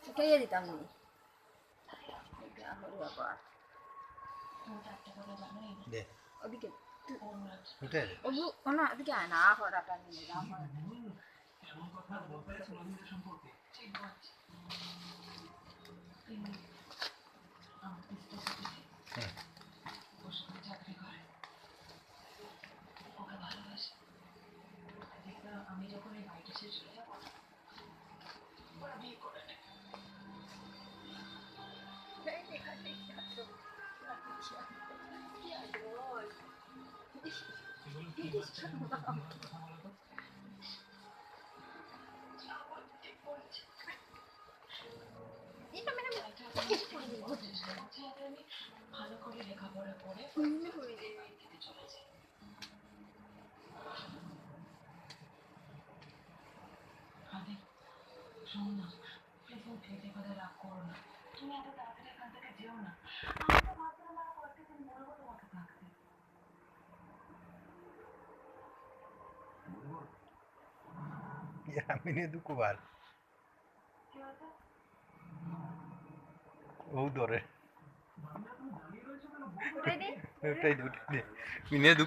উঠাইয়ে দিতাম নি দে ওদিকে উঠে না ওদিকে আয় না করাটা নিয়ে আমি যখন এই বাড়িটা ছেড়ে চলে যাবো ওরা বিয়ে করে নেবে ভালো করে লেখাপড়া করে চলে যাই শোনো না প্লিজ ফেটে কথা রাগ করো না তুমি এত তাড়াতাড়ি এখান থেকে যেও না আমি তো ভাবছিলাম আর কয়েকটা দিন বলবো তোমাকে থাকতে Yamini Dukubar. কি হয়েছে Udore. উঠাই দিই Utai Duku. Mine Duku.